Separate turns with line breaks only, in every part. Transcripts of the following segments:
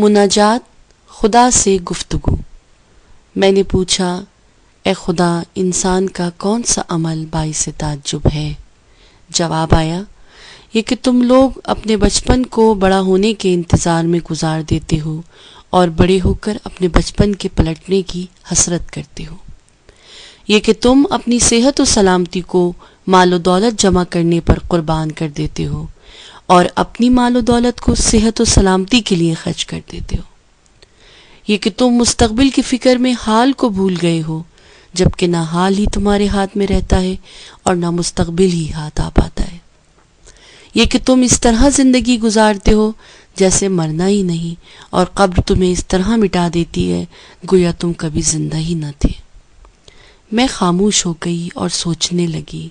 مناجات، خدا سے گفتگو۔ میں نے پوچھا، اے خدا، انسان کا کون سا عمل باعث تعجب ہے؟ جواب آیا، یہ کہ تم لوگ اپنے بچپن کو بڑا ہونے کے انتظار میں گزار دیتے ہو اور بڑے ہو کر اپنے بچپن کے پلٹنے کی حسرت کرتے ہو۔ یہ کہ تم اپنی صحت و سلامتی کو مال و دولت جمع کرنے پر قربان کر دیتے ہو اور اپنی مال و دولت کو صحت و سلامتی کے لیے خرچ کر دیتے ہو۔ یہ کہ تم مستقبل کی فکر میں حال کو بھول گئے ہو، جبکہ نہ حال ہی تمہارے ہاتھ میں رہتا ہے اور نہ مستقبل ہی ہاتھ آ پاتا ہے۔ یہ کہ تم اس طرح زندگی گزارتے ہو جیسے مرنا ہی نہیں، اور قبر تمہیں اس طرح مٹا دیتی ہے گویا تم کبھی زندہ ہی نہ تھے۔ میں خاموش ہو گئی اور سوچنے لگی،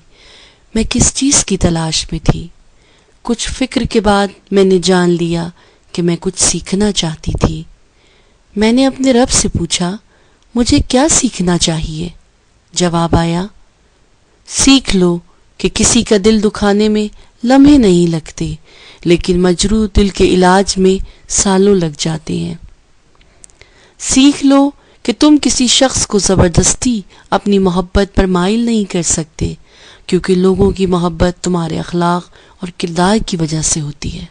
میں کس چیز کی تلاش میں تھی؟ کچھ فکر کے بعد میں نے جان لیا کہ میں کچھ سیکھنا چاہتی تھی۔ میں نے اپنے رب سے پوچھا، مجھے کیا سیکھنا چاہیے؟ جواب آیا، سیکھ لو کہ کسی کا دل دکھانے میں لمحے نہیں لگتے، لیکن مجروح دل کے علاج میں سالوں لگ جاتے ہیں۔ سیکھ لو کہ تم کسی شخص کو زبردستی اپنی محبت پر مائل نہیں کر سکتے، کیونکہ لوگوں کی محبت تمہارے اخلاق اور کردار کی وجہ سے ہوتی ہے۔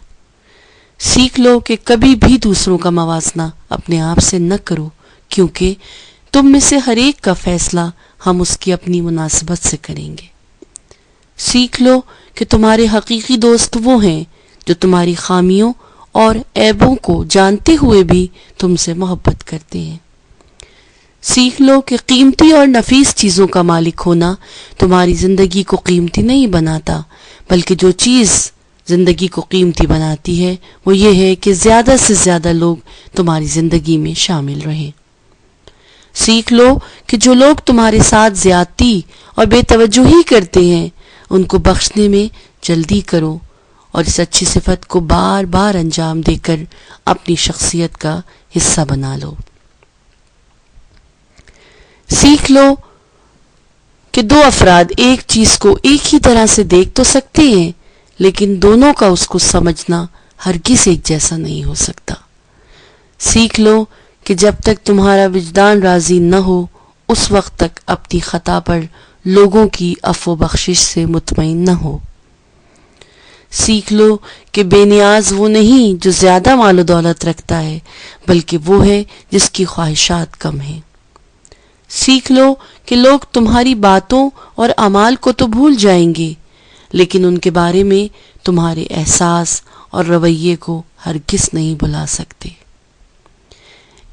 سیکھ لو کہ کبھی بھی دوسروں کا موازنہ اپنے آپ سے نہ کرو، کیونکہ تم میں سے ہر ایک کا فیصلہ ہم اس کی اپنی مناسبت سے کریں گے۔ سیکھ لو کہ تمہارے حقیقی دوست وہ ہیں جو تمہاری خامیوں اور عیبوں کو جانتے ہوئے بھی تم سے محبت کرتے ہیں۔ سیکھ لو کہ قیمتی اور نفیس چیزوں کا مالک ہونا تمہاری زندگی کو قیمتی نہیں بناتا، بلکہ جو چیز زندگی کو قیمتی بناتی ہے وہ یہ ہے کہ زیادہ سے زیادہ لوگ تمہاری زندگی میں شامل رہیں۔ سیکھ لو کہ جو لوگ تمہارے ساتھ زیادتی اور بے توجہی کرتے ہیں ان کو بخشنے میں جلدی کرو، اور اس اچھی صفت کو بار بار انجام دے کر اپنی شخصیت کا حصہ بنا لو۔ سیکھ لو کہ دو افراد ایک چیز کو ایک ہی طرح سے دیکھ تو سکتے ہیں، لیکن دونوں کا اس کو سمجھنا ہرگز ایک جیسا نہیں ہو سکتا۔ سیکھ لو کہ جب تک تمہارا وجدان راضی نہ ہو اس وقت تک اپنی خطا پر لوگوں کی عفو بخشش سے مطمئن نہ ہو۔ سیکھ لو کہ بے نیاز وہ نہیں جو زیادہ مال و دولت رکھتا ہے، بلکہ وہ ہے جس کی خواہشات کم ہیں۔ سیکھ لو کہ لوگ تمہاری باتوں اور اعمال کو تو بھول جائیں گے، لیکن ان کے بارے میں تمہارے احساس اور رویے کو ہرگز نہیں بھلا سکتے۔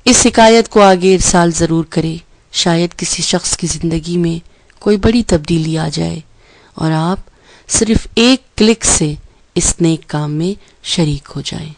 اس حکایت کو آگے ارسال ضرور کرے، شاید کسی شخص کی زندگی میں کوئی بڑی تبدیلی آ جائے اور آپ صرف ایک کلک سے اس نیک کام میں شریک ہو جائیں۔